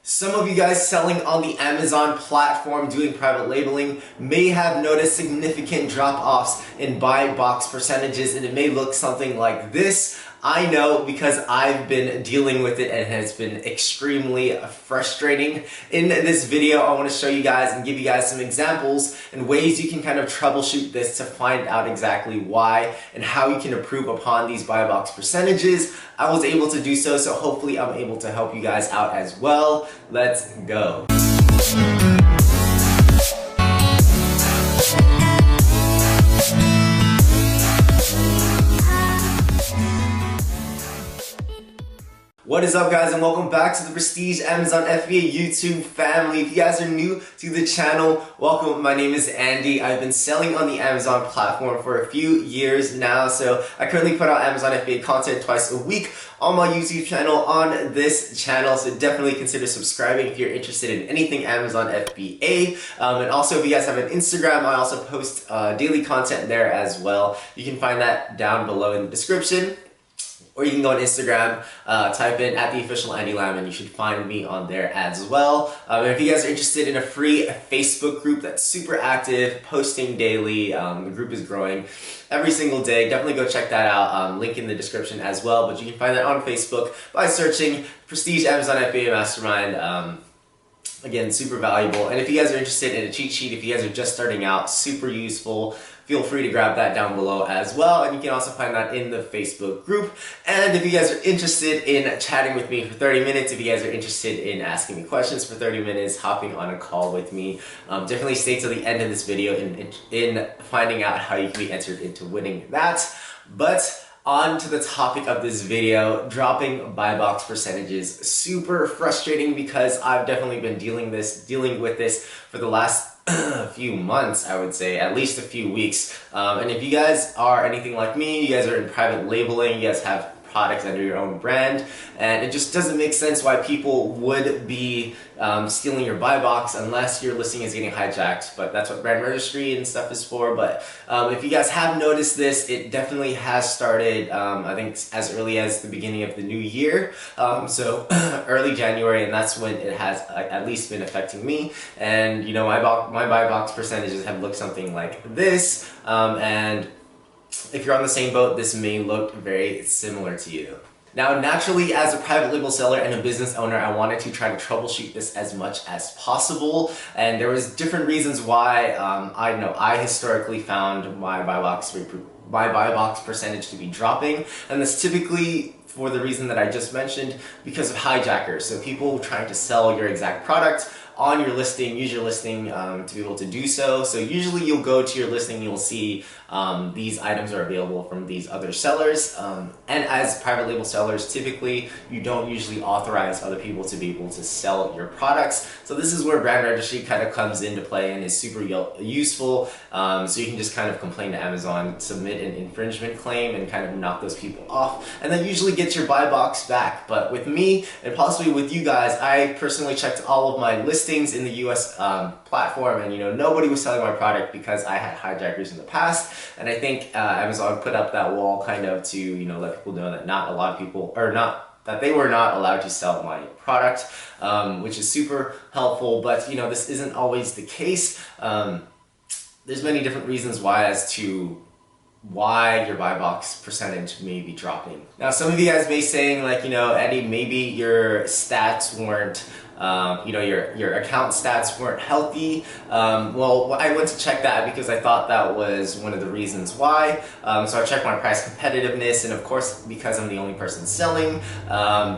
Some of you guys selling on the Amazon platform doing private labeling may have noticed significant drop-offs in buy box percentages, and it may look something like this. I know because I've been dealing with it and it has been extremely frustrating. In this video, I want to show you guys and give you guys some examples and ways you can kind of troubleshoot this to find out exactly why and how you can improve upon these buy box percentages. I was able to do so, so hopefully I'm able to help you guys out as well. Let's go. What is up, guys, and welcome back to the Prestige Amazon FBA YouTube family. If you guys are new to the channel, welcome. My name is Andy. I've been selling on the Amazon platform for a few years now, so I currently put out Amazon FBA content twice a week on my YouTube channel on this channel, so definitely consider subscribing if you're interested in anything Amazon FBA. And also, if you guys have an Instagram, I also post daily content there as well. You can find that down below in the description. Or you can go on Instagram, type in @theofficialandylam, and you should find me on there as well. And if you guys are interested in a free Facebook group that's super active, posting daily, the group is growing every single day. Definitely go check that out. Link in the description as well. But you can find that on Facebook by searching Prestige Amazon FBA Mastermind. Again, super valuable. And if you guys are interested in a cheat sheet, if you guys are just starting out, super useful. Feel free to grab that down below as well, and you can also find that in the Facebook group. And if you guys are interested in chatting with me for 30 minutes, if you guys are interested in asking me questions for 30 minutes, hopping on a call with me, definitely stay till the end of this video in finding out how you can be entered into winning that. But on to the topic of this video, dropping buy box percentages. Super frustrating because I've definitely been dealing with this for the last few months, I would say, at least a few weeks. And if you guys are anything like me, you guys are in private labeling, you guys have products under your own brand, and it just doesn't make sense why people would be stealing your buy box unless your listing is getting hijacked. But that's what brand registry and stuff is for. But if you guys have noticed this, it definitely has started, I think, as early as the beginning of the new year, so early January, and that's when it has at least been affecting me. And you know, my buy box percentages have looked something like this, and if you're on the same boat, this may look very similar to you. Now, naturally, as a private label seller and a business owner, I wanted to try to troubleshoot this as much as possible. And there was different reasons why I historically found my buy box percentage to be dropping. And this typically for the reason that I just mentioned, because of hijackers. So people trying to sell your exact product on your listing, use your listing to be able to do so. So usually you'll go to your listing, you'll see these items are available from these other sellers. And as private label sellers, typically you don't usually authorize other people to be able to sell your products. So this is where brand registry kind of comes into play and is super useful. So you can just kind of complain to Amazon, submit an infringement claim, and kind of knock those people off, and then usually get your buy box back. But with me, and possibly with you guys, I personally checked all of my listings in the US platform, and you know, nobody was selling my product because I had hijackers in the past. And I think Amazon put up that wall kind of to, you know, let people know that not a lot of people, or that they were not allowed to sell my product, which is super helpful. But you know, this isn't always the case. There's many different reasons as to why your buy box percentage may be dropping. Now, some of you guys may be saying, like, you know, Eddie, maybe your stats weren't, you know, your account stats weren't healthy. Well, I went to check that because I thought that was one of the reasons why. So I checked my price competitiveness, and of course, because I'm the only person selling,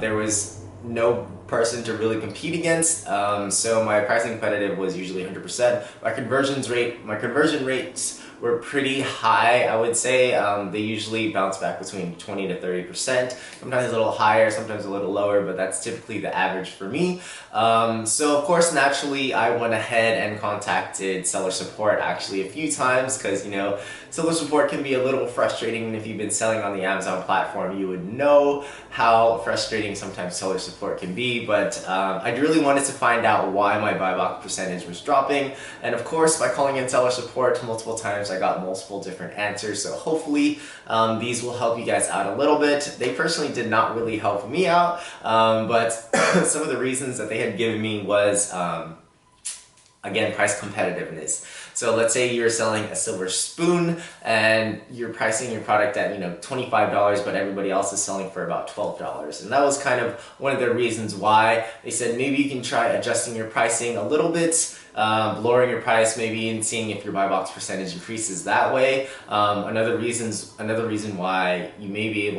there was no person to really compete against. So my pricing competitive was usually 100%. My conversion rates were pretty high, I would say. They usually bounce back between 20 to 30%, sometimes a little higher, sometimes a little lower, but that's typically the average for me. So of course, naturally, I went ahead and contacted seller support actually a few times, because you know, seller support can be a little frustrating. And if you've been selling on the Amazon platform, you would know how frustrating sometimes seller support can be. But I really wanted to find out why my buy box percentage was dropping, and of course, by calling in seller support multiple times platforms, I got multiple different answers. So hopefully these will help you guys out a little bit. They personally did not really help me out, but some of the reasons that they had given me was again, price competitiveness. So let's say you're selling a silver spoon and you're pricing your product at, $25, but everybody else is selling for about $12. And that was kind of one of the reasons why they said maybe you can try adjusting your pricing a little bit, lowering your price maybe, and seeing if your buy box percentage increases that way. Another reason why you may be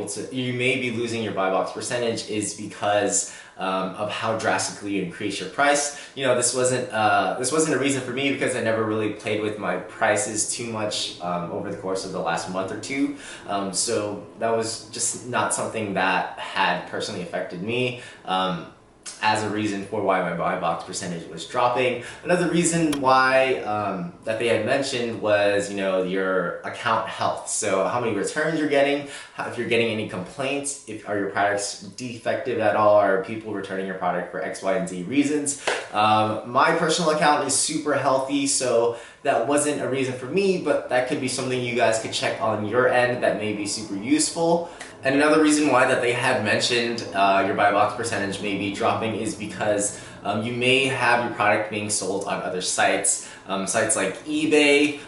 losing your buy box percentage is because of how drastically you increase your price. This wasn't a reason for me because I never really played with my prices too much over the course of the last month or two. So that was just not something that had personally affected me as a reason for why my buy box percentage was dropping. Another reason why that they had mentioned was, your account health. So how many returns you're getting, if you're getting any complaints, are your products defective at all, or are people returning your product for X, Y, and Z reasons. My personal account is super healthy, so that wasn't a reason for me, but that could be something you guys could check on your end that may be super useful. And another reason why that they had mentioned your buy box percentage may be dropping is because you may have your product being sold on other sites, sites like eBay,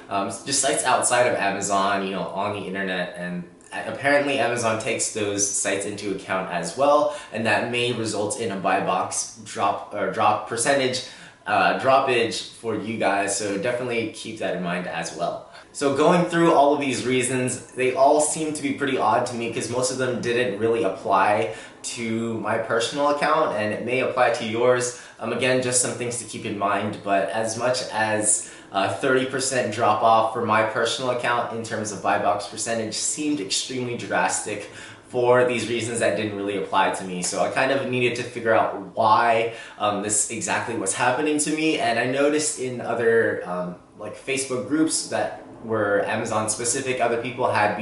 just sites outside of Amazon, on the internet, and apparently Amazon takes those sites into account as well, and that may result in a buy box drop percentage droppage for you guys. So definitely keep that in mind as well. So going through all of these reasons, they all seem to be pretty odd to me because most of them didn't really apply to my personal account, and it may apply to yours. Again, just some things to keep in mind, but as much as 30% drop off for my personal account in terms of buy box percentage seemed extremely drastic for these reasons that didn't really apply to me. So I kind of needed to figure out why this exactly was happening to me, and I noticed in other like Facebook groups that were Amazon specific, other people had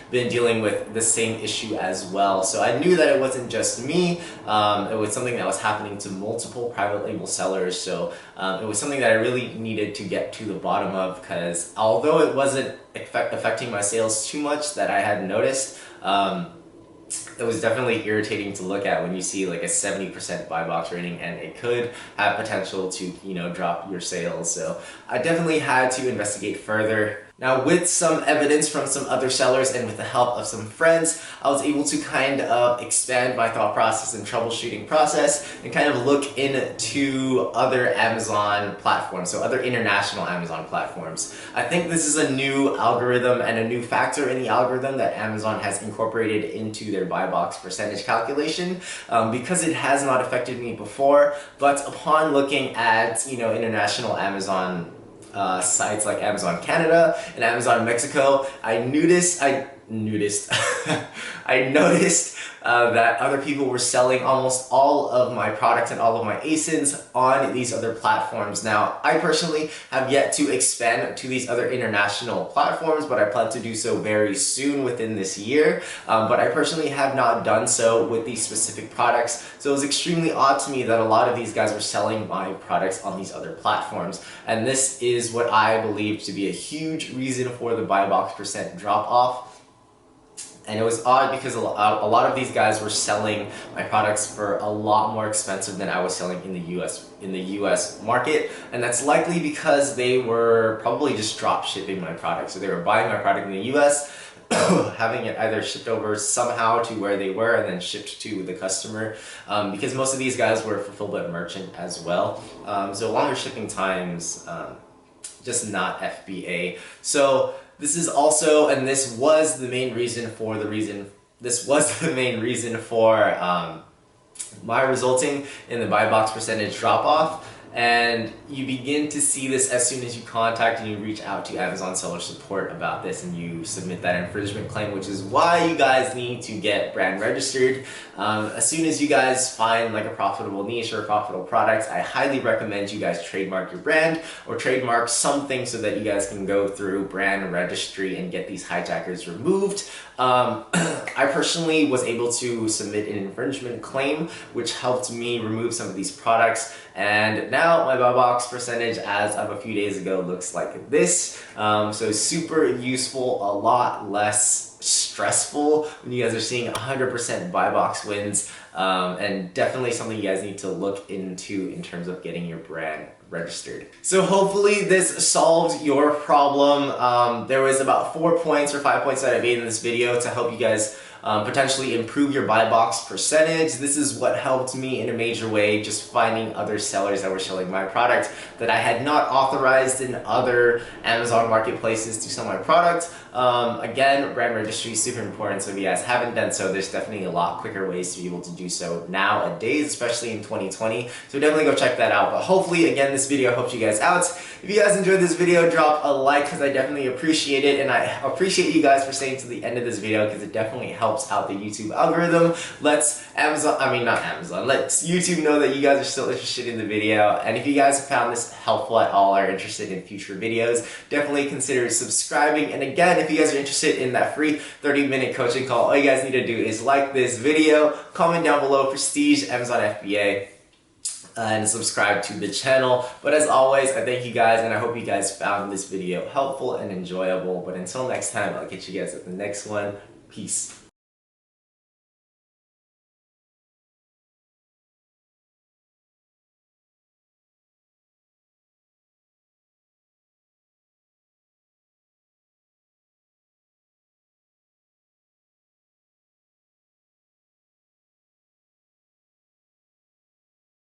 been dealing with the same issue as well. So I knew that it wasn't just me, it was something that was happening to multiple private label sellers. So it was something that I really needed to get to the bottom of, because although it wasn't affecting my sales too much that I had noticed, it was definitely irritating to look at when you see like a 70% buy box rating, and it could have potential to, drop your sales. So I definitely had to investigate further. Now, with some evidence from some other sellers and with the help of some friends, I was able to kind of expand my thought process and troubleshooting process and kind of look into other Amazon platforms, so other international Amazon platforms. I think this is a new algorithm and a new factor in the algorithm that Amazon has incorporated into their buy box percentage calculation, because it has not affected me before, but upon looking at, international Amazon sites like Amazon Canada and Amazon Mexico, I noticed that other people were selling almost all of my products and all of my ASINs on these other platforms. Now, I personally have yet to expand to these other international platforms, but I plan to do so very soon within this year. But I personally have not done so with these specific products. So it was extremely odd to me that a lot of these guys were selling my products on these other platforms. And this is what I believe to be a huge reason for the buy box percent drop off. And it was odd because a lot of these guys were selling my products for a lot more expensive than I was selling in the US market, and that's likely because they were probably just drop shipping my product. So they were buying my product in the US, having it either shipped over somehow to where they were and then shipped to the customer, because most of these guys were a fulfillment merchant as well. So longer shipping times, just not FBA. So this is also, and this was the main reason for my resulting in the buy box percentage drop off. And you begin to see this as soon as you contact and you reach out to Amazon seller support about this and you submit that infringement claim, which is why you guys need to get brand registered. As soon as you guys find like a profitable niche or a profitable product, I highly recommend you guys trademark your brand or trademark something so that you guys can go through brand registry and get these hijackers removed. I personally was able to submit an infringement claim, which helped me remove some of these products, and now my buy box percentage as of a few days ago looks like this. So super useful, a lot less stressful when you guys are seeing 100% buy box wins, and definitely something you guys need to look into in terms of getting your brand registered. So hopefully this solves your problem. There was about 4 points or 5 points that I made in this video to help you guys potentially improve your buy box percentage. This is what helped me in a major way, just finding other sellers that were selling my product that I had not authorized in other Amazon marketplaces to sell my product. Again, brand registry is super important, so if you guys haven't done so, there's definitely a lot quicker ways to be able to do so nowadays, especially in 2020. So definitely go check that out. But hopefully, again, this video helped you guys out. If you guys enjoyed this video, drop a like because I definitely appreciate it, and I appreciate you guys for staying to the end of this video because it definitely helps out the YouTube algorithm. Let's YouTube know that you guys are still interested in the video. And if you guys found this helpful at all or are interested in future videos, definitely consider subscribing. And again, if you guys are interested in that free 30-minute coaching call, all you guys need to do is like this video, comment down below Prestige Amazon FBA, and subscribe to the channel. But as always, I thank you guys, and I hope you guys found this video helpful and enjoyable. But until next time, I'll catch you guys at the next one. Peace.